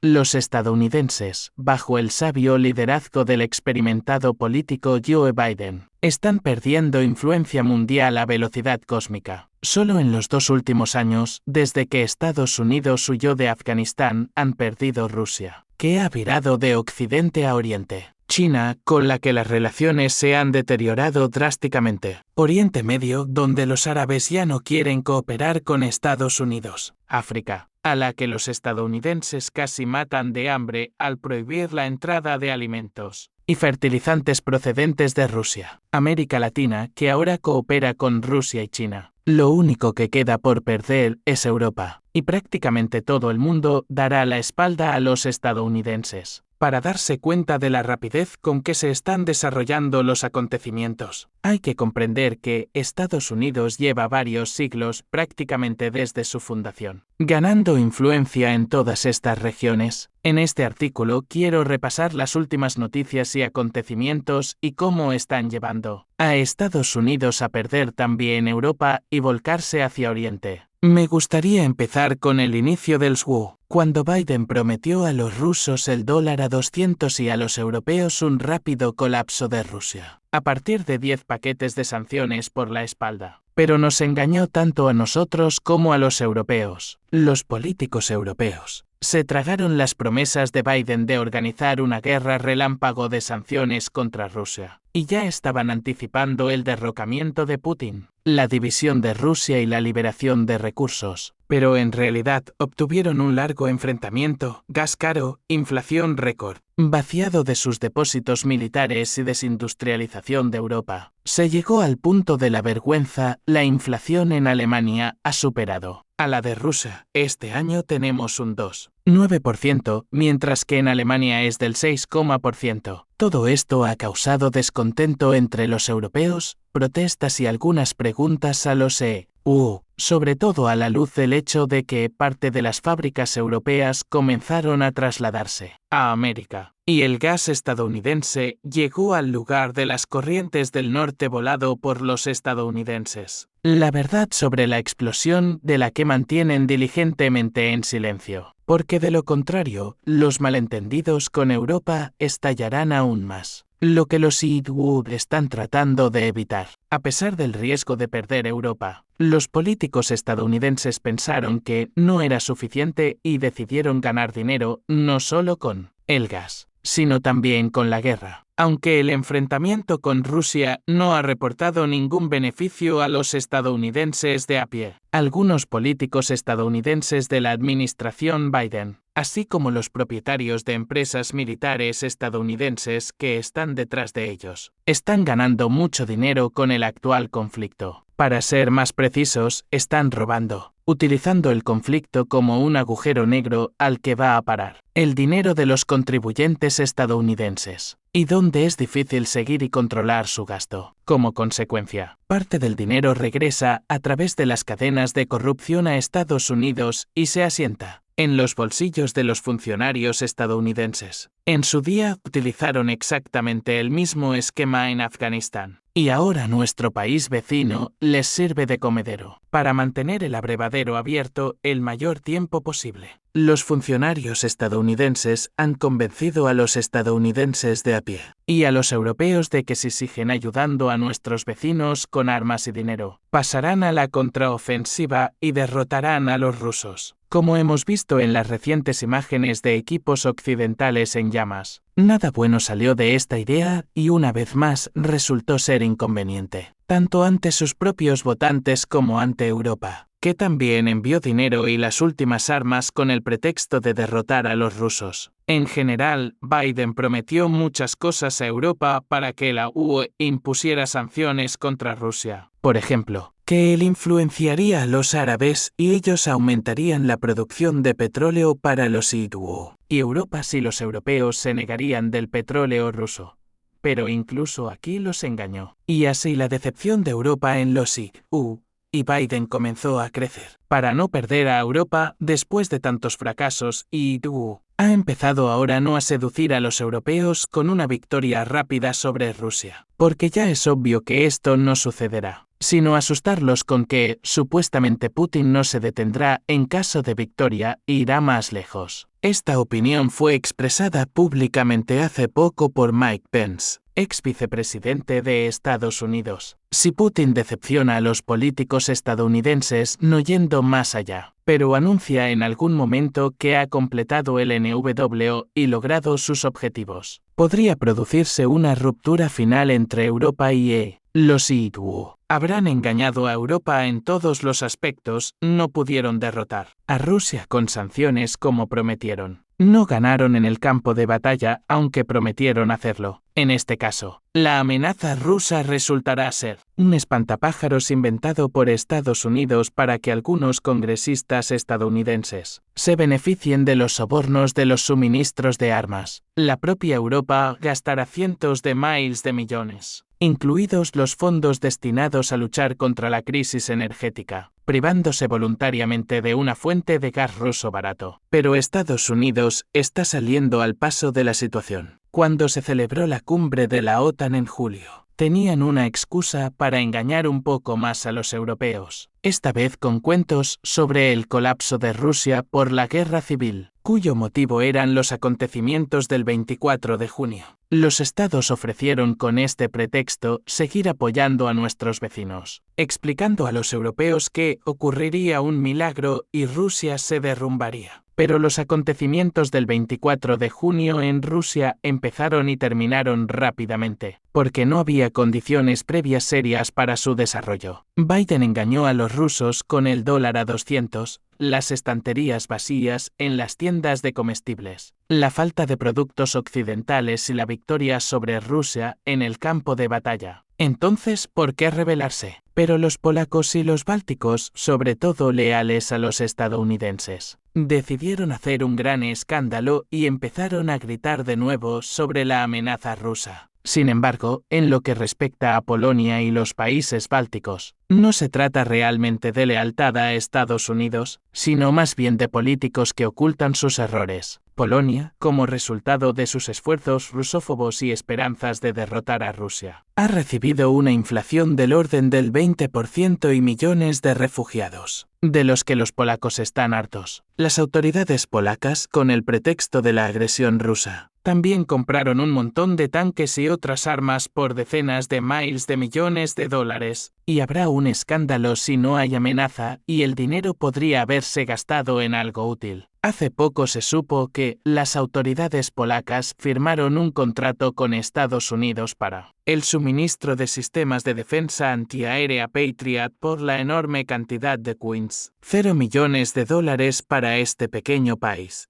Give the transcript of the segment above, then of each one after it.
Los estadounidenses, bajo el sabio liderazgo del experimentado político Joe Biden, están perdiendo influencia mundial a velocidad cósmica. Solo en los 2 últimos años, desde que Estados Unidos huyó de Afganistán, han perdido Rusia, que ha virado de Occidente a Oriente. China, con la que las relaciones se han deteriorado drásticamente. Oriente Medio, donde los árabes ya no quieren cooperar con Estados Unidos. África, a la que los estadounidenses casi matan de hambre al prohibir la entrada de alimentos y fertilizantes procedentes de Rusia. América Latina, que ahora coopera con Rusia y China. Lo único que queda por perder es Europa, y prácticamente todo el mundo dará la espalda a los estadounidenses. Para darse cuenta de la rapidez con que se están desarrollando los acontecimientos, hay que comprender que Estados Unidos lleva varios siglos, prácticamente desde su fundación, ganando influencia en todas estas regiones. En este artículo quiero repasar las últimas noticias y acontecimientos y cómo están llevando a Estados Unidos a perder también Europa y volcarse hacia Oriente. Me gustaría empezar con el inicio del SWU, cuando Biden prometió a los rusos el dólar a 200 y a los europeos un rápido colapso de Rusia, a partir de 10 paquetes de sanciones por la espalda. Pero nos engañó tanto a nosotros como a los europeos. Los políticos europeos se tragaron las promesas de Biden de organizar una guerra relámpago de sanciones contra Rusia, y ya estaban anticipando el derrocamiento de Putin, la división de Rusia y la liberación de recursos. Pero en realidad obtuvieron un largo enfrentamiento, gas caro, inflación récord, vaciado de sus depósitos militares y desindustrialización de Europa. Se llegó al punto de la vergüenza. La inflación en Alemania ha superado a la de Rusia. Este año tenemos un 2,9%, mientras que en Alemania es del 6,%. Todo esto ha causado descontento entre los europeos, protestas y algunas preguntas a los EU, sobre todo a la luz del hecho de que parte de las fábricas europeas comenzaron a trasladarse a América, y el gas estadounidense llegó al lugar de las corrientes del norte volado por los estadounidenses. La verdad sobre la explosión de la que mantienen diligentemente en silencio, porque de lo contrario, los malentendidos con Europa estallarán aún más. Lo que los EU están tratando de evitar. A pesar del riesgo de perder Europa, los políticos estadounidenses pensaron que no era suficiente y decidieron ganar dinero no solo con el gas, sino también con la guerra. Aunque el enfrentamiento con Rusia no ha reportado ningún beneficio a los estadounidenses de a pie, algunos políticos estadounidenses de la administración Biden, así como los propietarios de empresas militares estadounidenses que están detrás de ellos, están ganando mucho dinero con el actual conflicto. Para ser más precisos, están robando, utilizando el conflicto como un agujero negro al que va a parar el dinero de los contribuyentes estadounidenses, y donde es difícil seguir y controlar su gasto. Como consecuencia, parte del dinero regresa a través de las cadenas de corrupción a Estados Unidos y se asienta en los bolsillos de los funcionarios estadounidenses. En su día utilizaron exactamente el mismo esquema en Afganistán, y ahora nuestro país vecino les sirve de comedero, para mantener el abrevadero abierto el mayor tiempo posible. Los funcionarios estadounidenses han convencido a los estadounidenses de a pie y a los europeos de que si siguen ayudando a nuestros vecinos con armas y dinero, pasarán a la contraofensiva y derrotarán a los rusos. Como hemos visto en las recientes imágenes de equipos occidentales en llamas, nada bueno salió de esta idea y una vez más resultó ser inconveniente, tanto ante sus propios votantes como ante Europa, que también envió dinero y las últimas armas con el pretexto de derrotar a los rusos. En general, Biden prometió muchas cosas a Europa para que la UE impusiera sanciones contra Rusia. Por ejemplo, que él influenciaría a los árabes y ellos aumentarían la producción de petróleo para los EU, y Europa si los europeos se negarían del petróleo ruso. Pero incluso aquí los engañó, y así la decepción de Europa en los EU y Biden comenzó a crecer. Para no perder a Europa después de tantos fracasos, EU ha empezado ahora no a seducir a los europeos con una victoria rápida sobre Rusia, porque ya es obvio que esto no sucederá. sino asustarlos con que, supuestamente Putin no se detendrá en caso de victoria e irá más lejos. Esta opinión fue expresada públicamente hace poco por Mike Pence, ex vicepresidente de Estados Unidos. Si Putin decepciona a los políticos estadounidenses no yendo más allá, pero anuncia en algún momento que ha completado el NWO y logrado sus objetivos, podría producirse una ruptura final entre Europa y los IDU. Habrán engañado a Europa en todos los aspectos, no pudieron derrotar a Rusia con sanciones como prometieron. No ganaron en el campo de batalla, aunque prometieron hacerlo. En este caso, la amenaza rusa resultará ser un espantapájaros inventado por Estados Unidos para que algunos congresistas estadounidenses se beneficien de los sobornos de los suministros de armas. La propia Europa gastará cientos de miles de millones, incluidos los fondos destinados a luchar contra la crisis energética, privándose voluntariamente de una fuente de gas ruso barato. Pero Estados Unidos está saliendo al paso de la situación. Cuando se celebró la cumbre de la OTAN en julio, tenían una excusa para engañar un poco más a los europeos, esta vez con cuentos sobre el colapso de Rusia por la guerra civil, cuyo motivo eran los acontecimientos del 24 de junio. Los estados ofrecieron con este pretexto seguir apoyando a nuestros vecinos, explicando a los europeos que ocurriría un milagro y Rusia se derrumbaría. Pero los acontecimientos del 24 de junio en Rusia empezaron y terminaron rápidamente, porque no había condiciones previas serias para su desarrollo. Biden engañó a los rusos con el dólar a 200, las estanterías vacías en las tiendas de comestibles, la falta de productos occidentales y la victoria sobre Rusia en el campo de batalla. Entonces, ¿por qué rebelarse? Pero los polacos y los bálticos, sobre todo leales a los estadounidenses, decidieron hacer un gran escándalo y empezaron a gritar de nuevo sobre la amenaza rusa. Sin embargo, en lo que respecta a Polonia y los países bálticos, no se trata realmente de lealtad a Estados Unidos, sino más bien de políticos que ocultan sus errores. Polonia, como resultado de sus esfuerzos rusófobos y esperanzas de derrotar a Rusia, ha recibido una inflación del orden del 20% y millones de refugiados, de los que los polacos están hartos. Las autoridades polacas, con el pretexto de la agresión rusa, también compraron un montón de tanques y otras armas por decenas de miles de millones de dólares, y habrá un escándalo si no hay amenaza y el dinero podría haberse gastado en algo útil. Hace poco se supo que las autoridades polacas firmaron un contrato con Estados Unidos para el suministro de sistemas de defensa antiaérea Patriot por la enorme cantidad de coins, $0 millones para este pequeño país.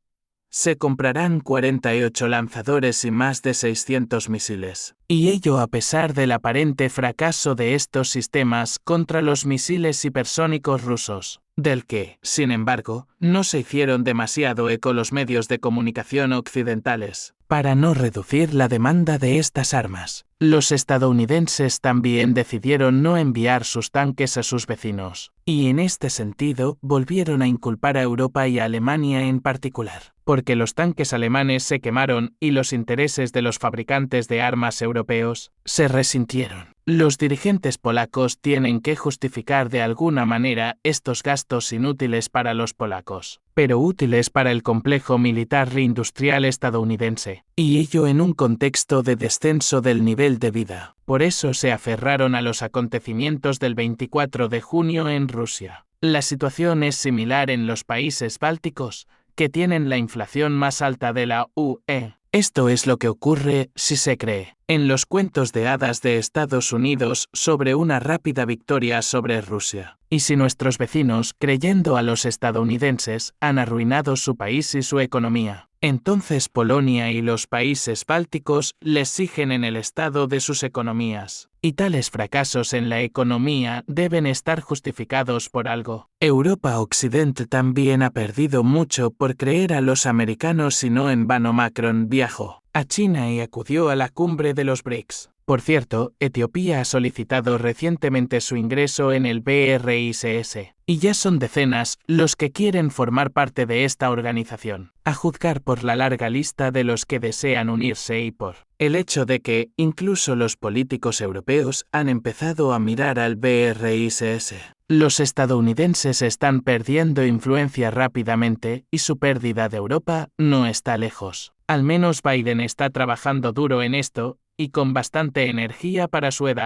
Se comprarán 48 lanzadores y más de 600 misiles. Y ello a pesar del aparente fracaso de estos sistemas contra los misiles hipersónicos rusos, del que, sin embargo, no se hicieron demasiado eco los medios de comunicación occidentales. Para no reducir la demanda de estas armas, los estadounidenses también decidieron no enviar sus tanques a sus vecinos, y en este sentido volvieron a inculpar a Europa y a Alemania en particular, porque los tanques alemanes se quemaron y los intereses de los fabricantes de armas europeos se resintieron. Los dirigentes polacos tienen que justificar de alguna manera estos gastos inútiles para los polacos, pero útiles para el complejo militar e industrial estadounidense, y ello en un contexto de descenso del nivel de vida. Por eso se aferraron a los acontecimientos del 24 de junio en Rusia. La situación es similar en los países bálticos, que tienen la inflación más alta de la UE. Esto es lo que ocurre, si se cree, en los cuentos de hadas de Estados Unidos sobre una rápida victoria sobre Rusia. Y si nuestros vecinos, creyendo a los estadounidenses, han arruinado su país y su economía, entonces Polonia y los países bálticos les siguen en el estado de sus economías. Y tales fracasos en la economía deben estar justificados por algo. Europa Occidente también ha perdido mucho por creer a los americanos y no en vano Macron viajó a China y acudió a la cumbre de los BRICS. Por cierto, Etiopía ha solicitado recientemente su ingreso en el BRICS, y ya son decenas los que quieren formar parte de esta organización, a juzgar por la larga lista de los que desean unirse y por El hecho de que, incluso los políticos europeos han empezado a mirar al BRICS. Los estadounidenses están perdiendo influencia rápidamente y su pérdida de Europa no está lejos. Al menos Biden está trabajando duro en esto, y con bastante energía para su edad.